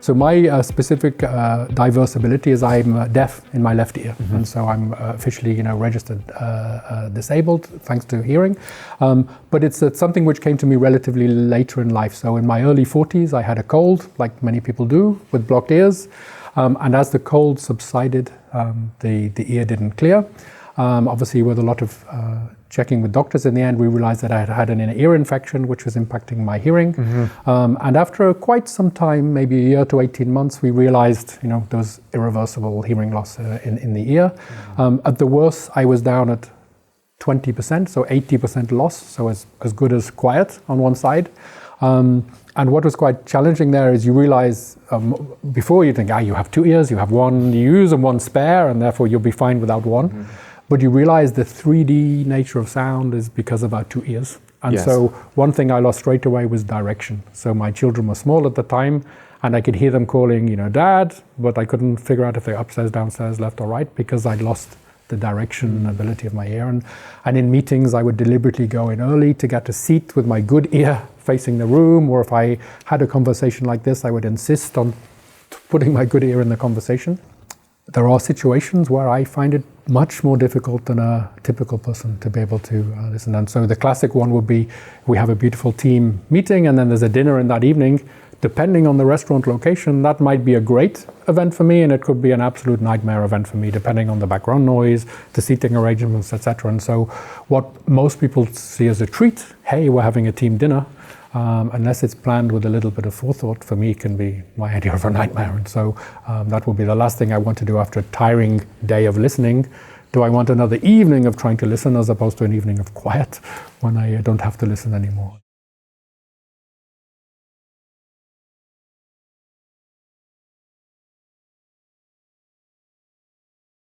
So my specific diverse ability is I'm deaf in my left ear, and so I'm officially, registered disabled thanks to hearing. But it's something which came to me relatively later in life. So in my early 40s, I had a cold, like many people do, with blocked ears. And as the cold subsided, the ear didn't clear. Obviously, with a lot of checking with doctors, in the end, we realized that I had had an ear infection, which was impacting my hearing. And after quite some time, maybe a year to 18 months, we realized, there was irreversible hearing loss in the ear. At the worst, I was down at 20%, so 80% loss, so as good as quiet on one side. And what was quite challenging there is you realize, before you think, you have two ears, you have one you use and one spare, and therefore you'll be fine without one. But you realize the 3D nature of sound is because of our two ears. And so one thing I lost straight away was direction. So my children were small at the time, and I could hear them calling, Dad, but I couldn't figure out if they're upstairs, downstairs, left or right, because I'd lost the direction ability of my ear. And in meetings, I would deliberately go in early to get a seat with my good ear facing the room, or if I had a conversation like this, I would insist on putting my good ear in the conversation. There are situations where I find it much more difficult than a typical person to be able to listen. And so the classic one would be, we have a beautiful team meeting and then there's a dinner in that evening. Depending on the restaurant location, that might be a great event for me, and it could be an absolute nightmare event for me, depending on the background noise, the seating arrangements, etc. And so what most people see as a treat, hey, we're having a team dinner, unless it's planned with a little bit of forethought, for me can be my idea of a nightmare. And so that will be the last thing I want to do after a tiring day of listening. Do I want another evening of trying to listen as opposed to an evening of quiet when I don't have to listen anymore?